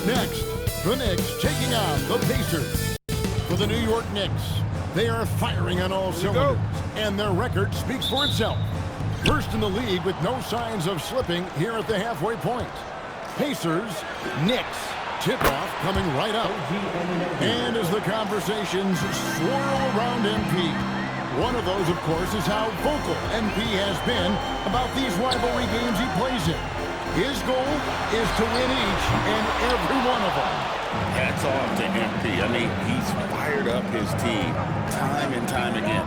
Next, the Knicks taking on the Pacers. For the New York Knicks, they are firing on all cylinders, and their record speaks for itself. First in the league with no signs of slipping here at the halfway point. Pacers, Knicks, tip-off coming right up. And as the conversations swirl around MP, one of those, of course, is how vocal MP has been about these rivalry games he plays in. His goal is to win each and every one of them. Hats off to MP. I mean, he's fired up his team time and time again.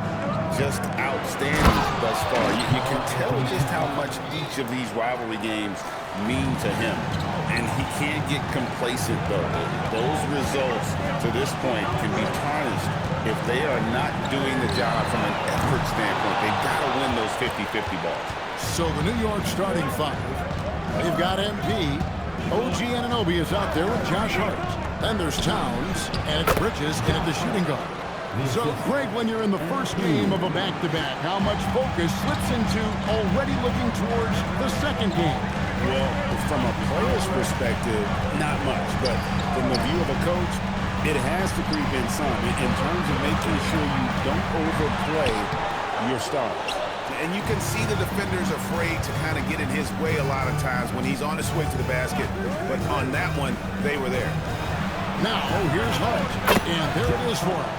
Just outstanding thus far. You can tell just how much each of these rivalry games mean to him. And he can't get complacent, though. Those results to this point can be tarnished if they are not doing the job from an effort standpoint. They've got to win those 50-50 balls. So the New York starting five. They've got MP. OG Anunoby is out there with Josh Hart. Then there's Towns, and it's Bridges in at the shooting guard. So, Greg, when you're in the first game of a back-to-back, how much focus slips into already looking towards the second game? Well, from a player's perspective, not much. But from the view of a coach, it has to creep in some in terms of making sure you don't overplay your stars. And you can see the defenders afraid to kind of get in his way a lot of times when he's on his way to the basket. But on that one, they were there. Now, here's Hart. And there it is for him.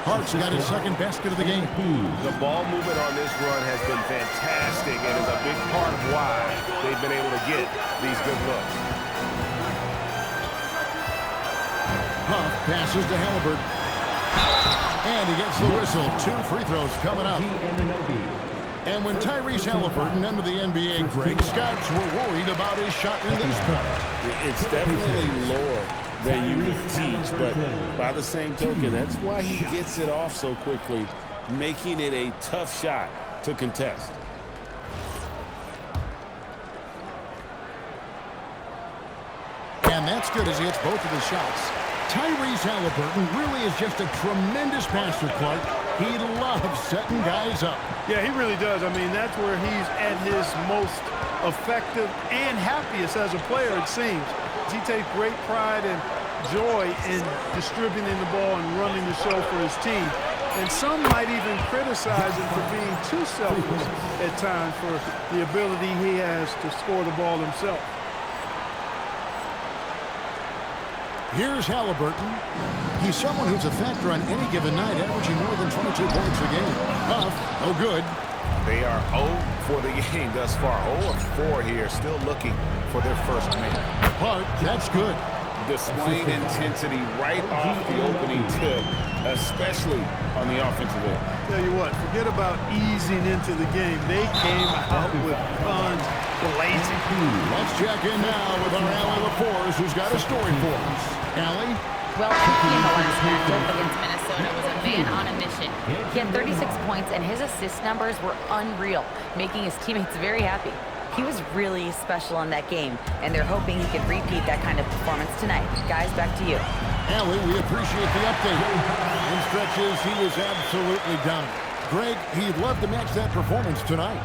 Hart's got his second basket of the game. The ball movement on this run has been fantastic and is a big part of why they've been able to get these good looks. Huff passes to Halliburton. And he gets the whistle. 2 free throws coming up. And when Tyrese Halliburton entered the NBA, Greg, scouts were worried about his shot in this point. It's definitely lower than you would teach, but by the same token, that's why he gets it off so quickly, making it a tough shot to contest. And that's good as he hits both of his shots. Tyrese Halliburton really is just a tremendous passer, Clark. He loves setting guys up. Yeah, he really does. I mean, that's where he's at his most effective and happiest as a player, it seems. He takes great pride and joy in distributing the ball and running the show for his team. And some might even criticize him for being too selfish at times for the ability he has to score the ball himself. Here's Halliburton. He's someone who's a factor on any given night, averaging more than 22 points a game. Huff, no good. They are 0 for the game thus far. 0 of 4 here, still looking for their first win. Hart, that's good. Displaying intensity right off the opening tip, especially on the offensive end. Tell you what, forget about easing into the game. They came out with guns blazing. Let's check in now with our Allie LaForce, who's got a story for us. Allie? Well, MP in the last matchup against Minnesota was a man on a mission. He had 36 points, and his assist numbers were unreal, making his teammates very happy. He was really special in that game, and they're hoping he can repeat that kind of performance tonight. Guys, back to you. Allie, we appreciate the update. In stretches, he was absolutely dominant. Greg, he'd love to match that performance tonight.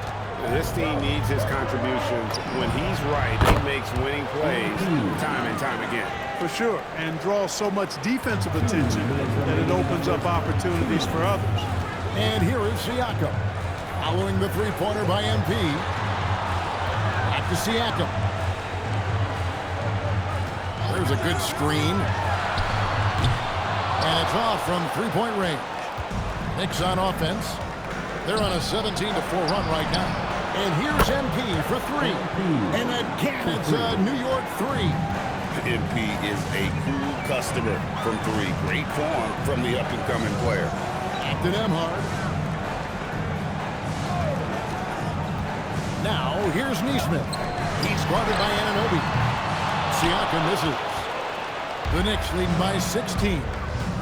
This team needs his contributions. When he's right, he makes winning plays time and time again. For sure, and draws so much defensive attention that it opens up opportunities for others. And here is Siakam. Following the three-pointer by MP. Back to Siakam. There's a good screen. And it's off from three-point range. Knicks on offense. They're on a 17-4 run right now. And here's MP for 3. And again, it's a New York 3. MP is a cool customer from 3. Great form from the up-and-coming player. Back to Nemhard. Now, here's Neesmith. He's guarded by Anunoby. Siakam misses. The Knicks leading by 16.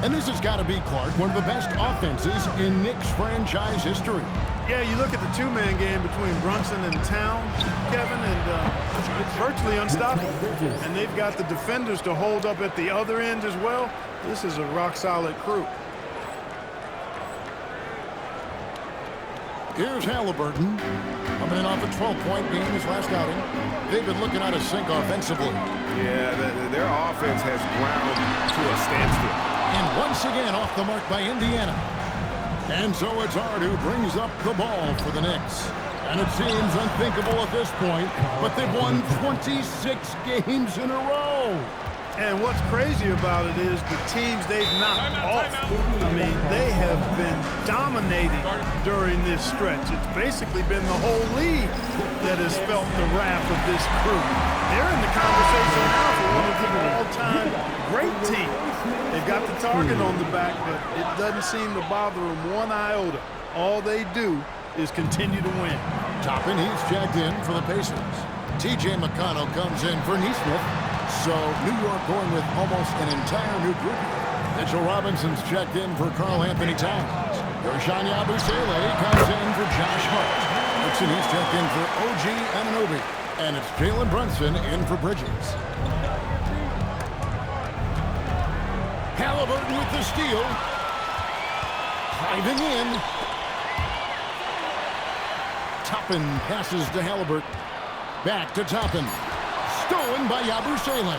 And this has got to be, Clark, one of the best offenses in Knicks franchise history. Yeah, you look at the two-man game between Brunson and Towns, Kevin, and it's virtually unstoppable. And they've got the defenders to hold up at the other end as well. This is a rock-solid crew. Here's Halliburton. Coming in off a 12-point game his last outing. They've been looking out of sync offensively. Yeah, their offense has ground to a standstill. And once again off the mark by Indiana. And so it's Hart who brings up the ball for the Knicks. And it seems unthinkable at this point, but they've won 26 games in a row. And what's crazy about it is the teams they've knocked off. I mean, they have been dominating during this stretch. It's basically been the whole league that has felt the wrath of this crew. They're in the conversation now for one of the all-time great teams. They've got the target on the back, but it doesn't seem to bother them one iota. All they do is continue to win. Toppin, he's checked in for the Pacers. T.J. McConnell comes in for Neesmith. So New York going with almost an entire new group. Mitchell Robinson's checked in for Karl-Anthony Towns. Ersan Yabusele comes in for Josh Hart. Dixon, he's checked in for OG Anunoby. And it's Jalen Brunson in for Bridges. Halliburton with the steal. Driving in. Toppin passes to Halliburton. Back to Toppin. Stolen by Yabusele.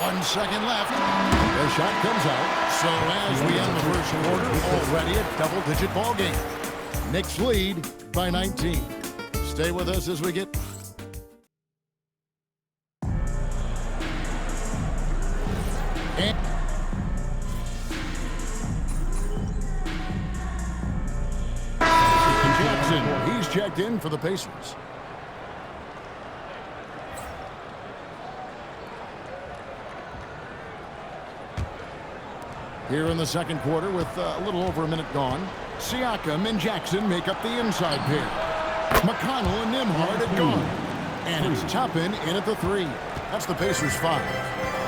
1 second left. The shot comes out. So as we end the first quarter, already a double-digit ball game. Knicks lead by 19. Stay with us as we get... And Jackson, he's checked in for the Pacers. Here in the second quarter with a little over a minute gone, Siakam and Jackson make up the inside pair. McConnell and Nembhard at guard. And it's Toppin in at the 3. That's the Pacers' 5.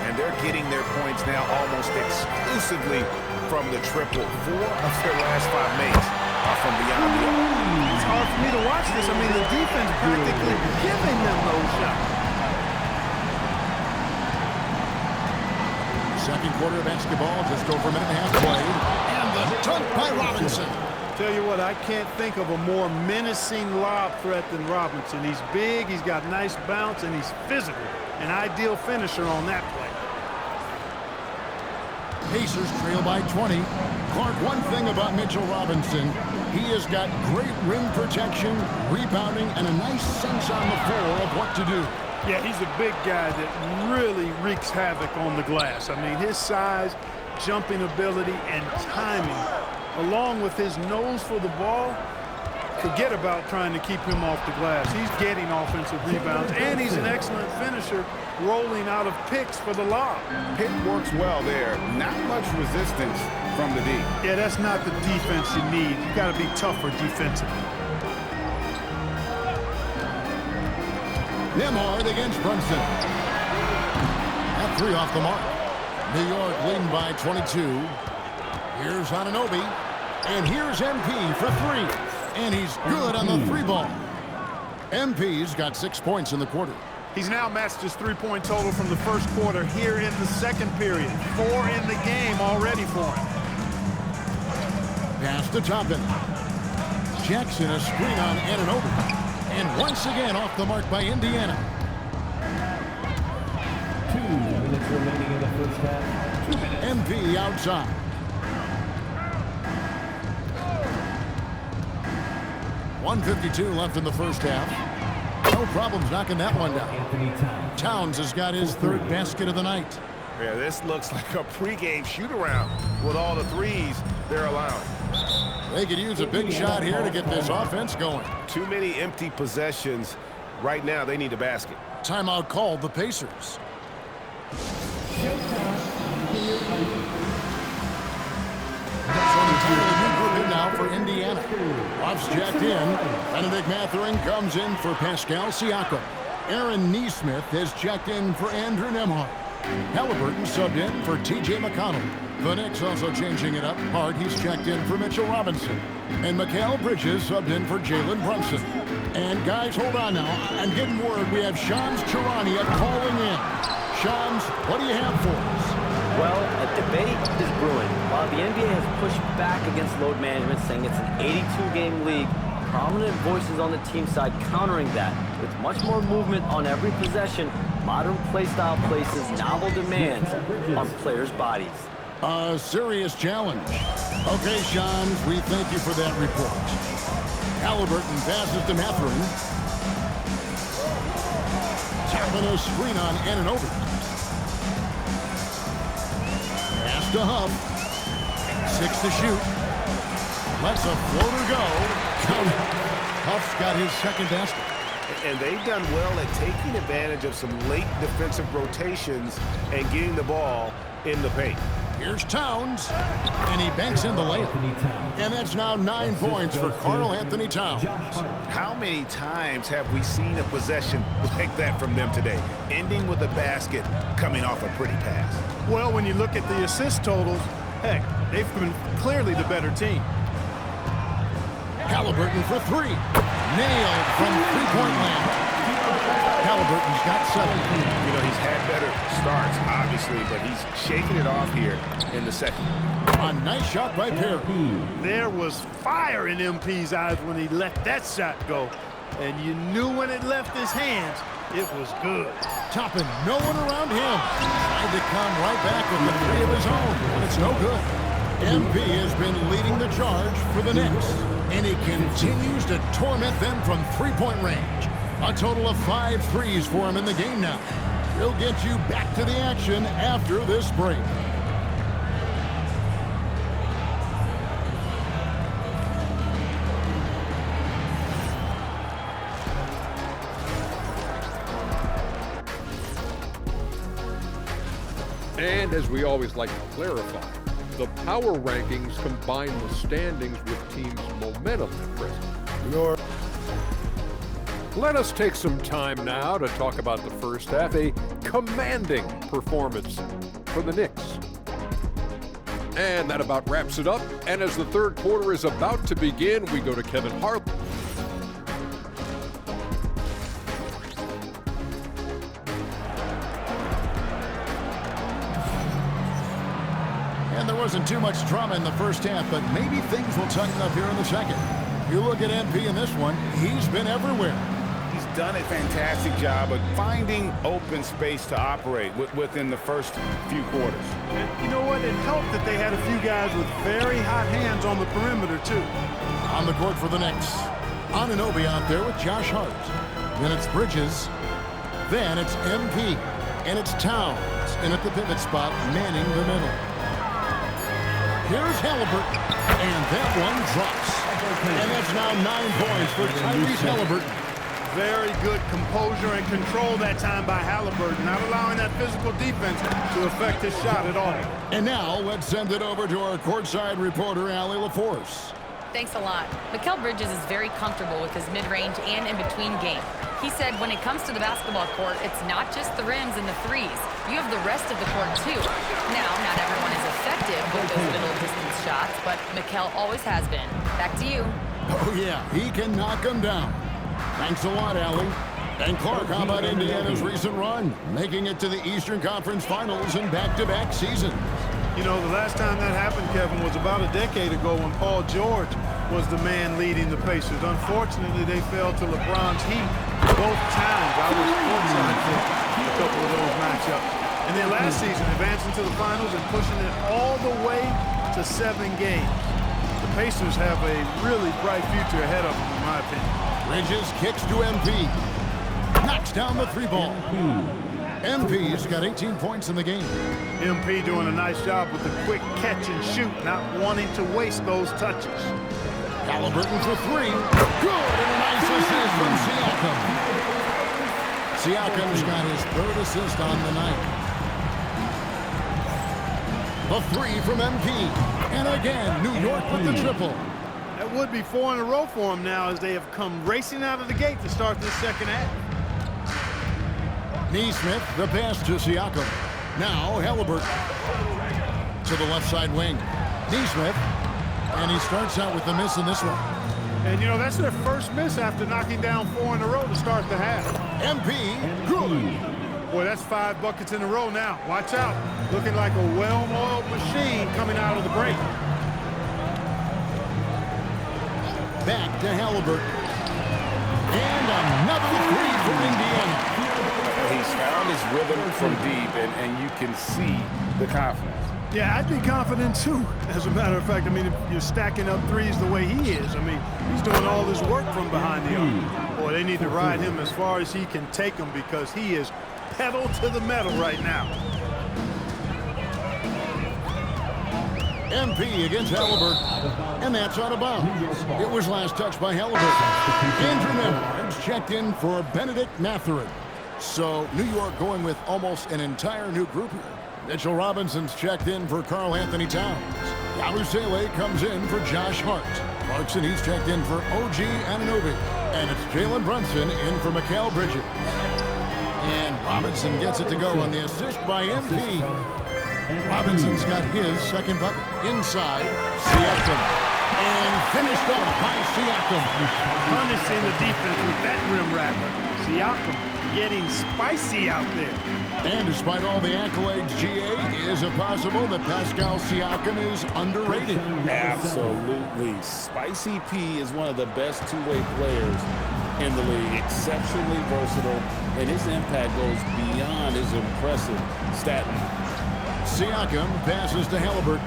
And they're getting their points now almost exclusively from the triple. 4 of their last 5 makes are from beyond the arc. It's hard for me to watch this. I mean, the defense practically giving them those shots. Second quarter of basketball, just over a minute and a half played. And the dunk by Robinson. Tell you what, I can't think of a more menacing lob threat than Robinson. He's big, he's got nice bounce, and he's physical. An ideal finisher on that play. Pacers trail by 20. Clark, one thing about Mitchell Robinson, he has got great rim protection, rebounding, and a nice sense on the floor of what to do. Yeah, he's a big guy that really wreaks havoc on the glass. I mean, his size, jumping ability, and timing, along with his nose for the ball, forget about trying to keep him off the glass. He's getting offensive rebounds, and he's an excellent finisher, rolling out of picks for the lob. Pick works well there. Not much resistance from the D. Yeah, that's not the defense you need. You got to be tougher defensively. Nembhard against Brunson. That 3 off the mark. New York leading by 22. Here's Anunoby. And here's MP for 3. And he's good on the 3 ball. MP's got 6 points in the quarter. He's now matched his 3-point total from the first quarter here in the second period. 4 in the game already for him. Pass to Toppin. Jackson a screen on Anunoby. And once again off the mark by Indiana. 2 minutes remaining in the first half. 2 minutes. MP outside. .152 left in the first half. No problems knocking that one down. Towns has got his 3rd basket of the night. Yeah, this looks like a pregame shoot-around with all the threes they're allowing. They could use a big shot here to get this offense going. Too many empty possessions. Right now, they need a basket. Timeout called the Pacers. Now for Indiana. Off's checked in. Benedict Mathurin comes in for Pascal Siakam. Aaron Neesmith has checked in for Andrew Nembhard. Halliburton subbed in for T.J. McConnell. The Knicks also changing it up. Hart, he's checked in for Mitchell Robinson. And Mikal Bridges subbed in for Jalen Brunson. And guys, hold on now. I'm getting word we have Shams Charania calling in. Shams, what do you have for us? Well, a debate is brewing. While the NBA has pushed back against load management, saying it's an 82-game league, prominent voices on the team side countering that. With much more movement on every possession, modern play style places novel demands on players' bodies. A serious challenge. Okay, Sean, we thank you for that report. Halliburton passes to Mathurin. Tapping a screen on Anunoby. Pass to Huff. 6 to shoot. Lets a floater go. Count it. Huff's got his second basket. And they've done well at taking advantage of some late defensive rotations and getting the ball in the paint. Here's Towns, and he banks in the layup. And that's now 9 points for Karl Anthony Towns. How many times have we seen a possession like that from them today, ending with a basket coming off a pretty pass? Well, when you look at the assist totals, heck, they've been clearly the better team. Halliburton for 3. Nailed from three-point land. Halliburton's got 7. You know, he's had better starts, obviously, but he's shaking it off here in the second. A nice shot by Perry. There was fire in MP's eyes when he let that shot go. And you knew when it left his hands, it was good. Toppin, no one around him. Tried to come right back with the 3 of his own, but it's no good. MP has been leading the charge for the Knicks, and he continues to torment them from three-point range. A total of 5 threes for him in the game now. We'll get you back to the action after this break. And as we always like to clarify, the power rankings combine the standings with teams' momentum at present. Let us take some time now to talk about the first half, a commanding performance for the Knicks. And that about wraps it up. And as the third quarter is about to begin, we go to Kevin Hart. And there wasn't too much drama in the first half, but maybe things will tighten up here in the second. You look at MP in this one, he's been everywhere. He's done a fantastic job of finding open space to operate within the first few quarters. And you know what? It helped that they had a few guys with very hot hands on the perimeter, too. On the court for the Knicks, Anunoby out there with Josh Hart. Then it's Bridges. Then it's MP. And it's Towns. And at the pivot spot, manning the middle. Here's Halliburton. And that one drops. And that's now 9 points for Tyrese Halliburton. Very good composure and control that time by Halliburton, not allowing that physical defense to affect his shot at all. And now let's send it over to our courtside reporter, Allie LaForce. Thanks a lot. Mikal Bridges is very comfortable with his mid-range and in-between game. He said when it comes to the basketball court, it's not just the rims and the threes. You have the rest of the court, too. Now, not everyone is effective with those middle-distance shots, but Mikal always has been. Back to you. Oh, yeah, he can knock them down. Thanks a lot, Allie. And Clark, how about Indiana's recent run, making it to the Eastern Conference Finals in back-to-back seasons? You know, the last time that happened, Kevin, was about a decade ago when Paul George was the man leading the Pacers. Unfortunately, they fell to LeBron's heat both times. I was courtside for a couple of those matchups. And then last season, advancing to the finals and pushing it all the way to 7 games. The Pacers have a really bright future ahead of them, in my opinion. Bridges kicks to MP. Knocks down the 3-ball. MP's got 18 points in the game. MP doing a nice job with the quick catch and shoot, not wanting to waste those touches. Halliburton for 3. Good, and a nice assist from Siakam. Siakam's got his 3rd assist on the night. The 3 from MP. And again, New York with the triple. That would be 4 in a row for him now as they have come racing out of the gate to start this second half. Neesmith, the pass to Siakam. Now Halliburton to the left side wing. Neesmith, and he starts out with the miss in this one. And, you know, that's their first miss after knocking down 4 in a row to start the half. MP, good. Boy, that's 5 buckets in a row now. Watch out. Looking like a well-oiled machine coming out of the break. Back to Halliburton. And another three for Indiana. He's found his rhythm from deep, and you can see the confidence. Yeah, I'd be confident too. As a matter of fact, I mean, if you're stacking up threes the way he is, I mean, he's doing all this work from behind the arc. Boy, they need to ride him as far as he can take them because he is pedal to the metal right now. MP against Halliburton, and that's out of bounds. It was last touched by Halliburton. Andrew Nemhard's checked in for Benedict Mathurin. So New York going with almost an entire new group here. Mitchell Robinson's checked in for Karl Anthony Towns. Yabusele comes in for Josh Hart. Clarkson, he's checked in for OG Anunoby. And it's Jalen Brunson in for Mikal Bridges. And Robinson gets it to go on the assist by MP. Robinson's got his second bucket. Inside, Siakam. And finished off by Siakam. Punishing the defense with that rim rapper. Siakam getting spicy out there. And despite all the accolades, GA, is it possible that Pascal Siakam is underrated? Absolutely. Spicy P is one of the best two-way players in the league. Exceptionally versatile, and his impact goes beyond his impressive stat line. Siakam passes to Halliburton.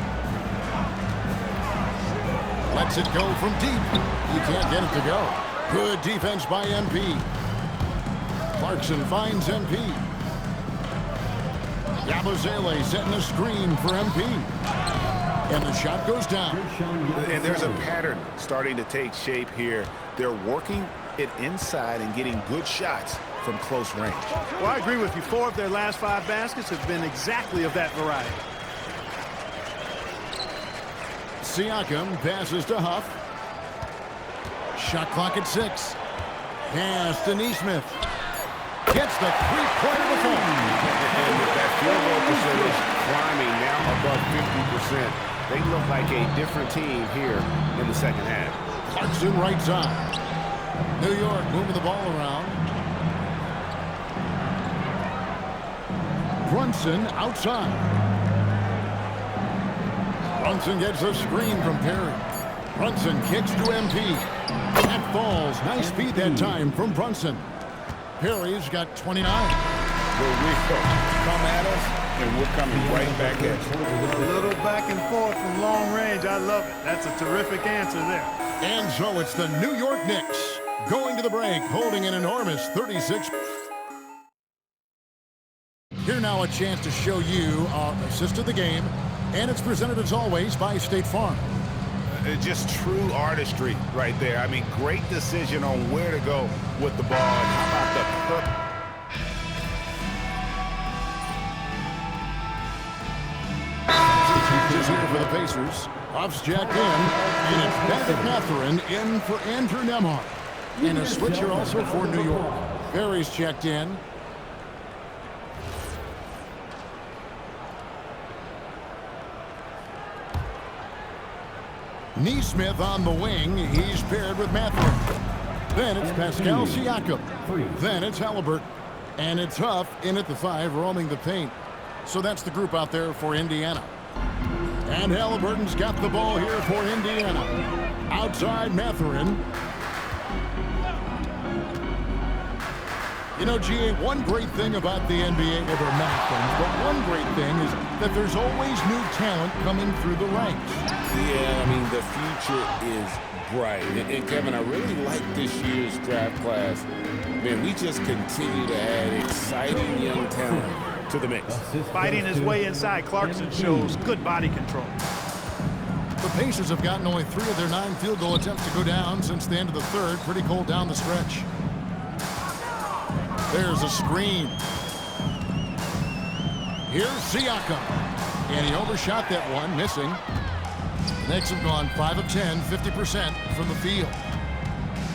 Lets it go from deep. He can't get it to go. Good defense by MP. Clarkson finds MP. Yabusele setting a screen for MP. And the shot goes down. And there's a pattern starting to take shape here. They're working it inside and getting good shots from close range. Well, I agree with you. 4 of their last 5 baskets have been exactly of that variety. Siakam passes to Huff. Shot clock at 6. Pass to Neesmith. Gets the three-pointer to fall. And with that field goal percentage climbing now above 50%, they look like a different team here in the second half. Clarkson right side. New York moving the ball around. Brunson outside. Brunson gets a screen from Perry. Brunson kicks to MP. That falls. Nice speed that time from Brunson. Perry's got 29. Here we go. Come at us, and we're coming right back at you. A little back and forth from long range. I love it. That's a terrific answer there. And so it's the New York Knicks going to the break, holding an enormous 36. Here now a chance to show you our assist of the game, and it's presented as always by State Farm. Just true artistry right there. I mean, great decision on where to go with the ball. And how about the Changes here for the Pacers. Huff's jacked in, and it's Benedict Mathurin in for Andrew Nemhard. And a switcher also for New York. Perry's checked in. Neesmith on the wing. He's paired with Mathurin. Then it's Pascal Siakam. Then it's Halliburton. And it's Huff in at the 5, roaming the paint. So that's the group out there for Indiana. And Halliburton's got the ball here for Indiana. Outside Mathurin. You know, GA, one great thing about the NBA, well, there are many things, but one great thing is that there's always new talent coming through the ranks. Yeah, I mean, the future is bright. And Kevin, I really like this year's draft class. Man, we just continue to add exciting young talent to the mix. Fighting his way inside, Clarkson shows good body control. The Pacers have gotten only 3 of their 9 field goal attempts to go down since the end of the third. Pretty cold down the stretch. There's a screen. Here's Siakam. And he overshot that one, missing. The Knicks have gone 5 of 10, 50% from the field.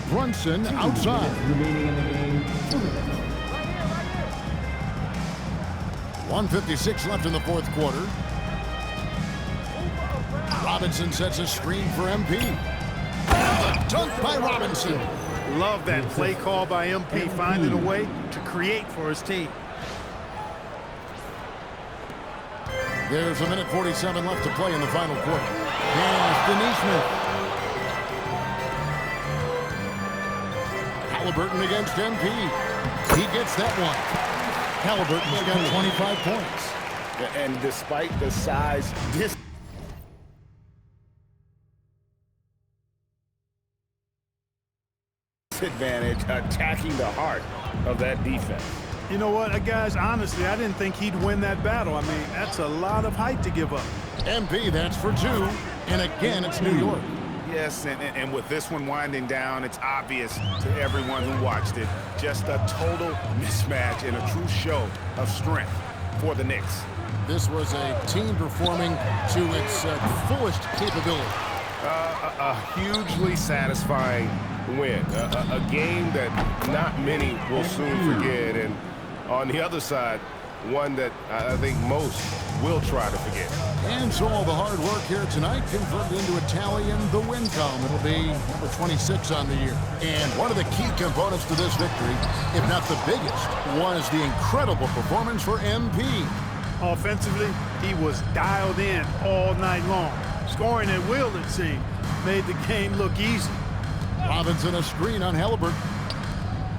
Brunson outside. Remaining in the game. 1:56 left in the fourth quarter. Robinson sets a screen for MP. A dunk by Robinson. Love that play call by MP, finding a way to create for his team. There's 1:47 left to play in the final quarter. Pass to Neesmith. Halliburton against MP. He gets that one. Halliburton's got 25 points. And despite the size disadvantage, attacking the heart of that defense. You know what, guys, honestly, I didn't think he'd win that battle. I mean, that's a lot of height to give up. MP, that's for 2. And again, it's New York. Yes, and with this one winding down, it's obvious to everyone who watched it. Just a total mismatch and a true show of strength for the Knicks. This was a team performing to its fullest capability. A hugely satisfying win. A game that not many will soon forget. And on the other side, one that I think most will try to forget. And so all the hard work here tonight converted into a tally in the win column. It'll be number 26 on the year. And one of the key components to this victory, if not the biggest, was the incredible performance for MP. Offensively, he was dialed in all night long. Scoring at will, it seemed, made the game look easy. Robinson a screen on Halliburton.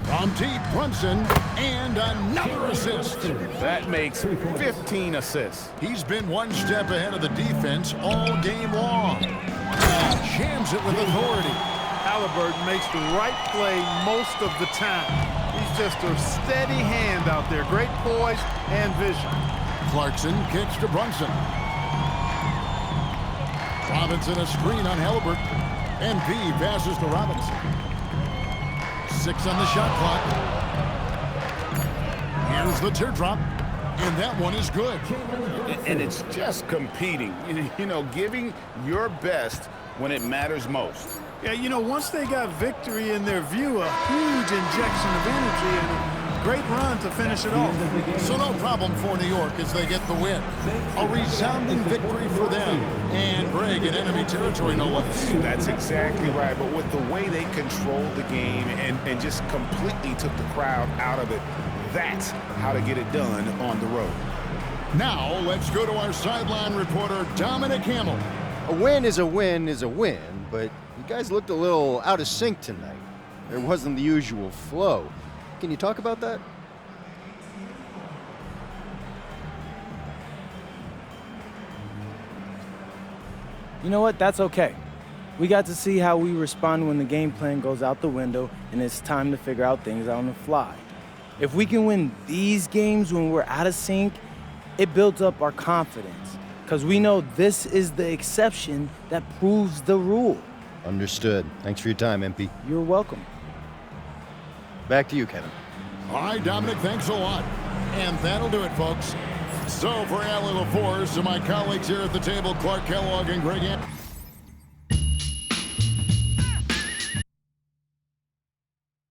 From deep, Brunson, and another assist. That makes 15 assists. He's been one step ahead of the defense all game long. And jams it with authority. Halliburton makes the right play most of the time. He's just a steady hand out there. Great poise and vision. Clarkson kicks to Brunson. Robinson a screen on Halliburton. MP passes to Robinson. 6 on the shot clock. Here's the teardrop, and that one is good. And it's just competing, you know, giving your best when it matters most. Yeah, you know, once they got victory in their view, a huge injection of energy and a great run to finish it off. So no problem for New York as they get the win. A resounding victory for them. And Greg in enemy territory, no less. That's exactly right. But with the way they controlled the game and just completely took the crowd out of it, that's how to get it done on the road. Now, let's go to our sideline reporter, Dominic Hamill. A win is a win is a win, but you guys looked a little out of sync tonight. There wasn't the usual flow. Can you talk about that? You know what? That's okay. We got to see how we respond when the game plan goes out the window and it's time to figure out things on the fly. If we can win these games when we're out of sync, it builds up our confidence because we know this is the exception that proves the rule. Understood. Thanks for your time, MP. You're welcome. Back to you, Kevin. All right, Dominic, thanks a lot. And that'll do it, folks. So for Allie LaForce and my colleagues here at the table, Clark Kellogg and Greg Anderson.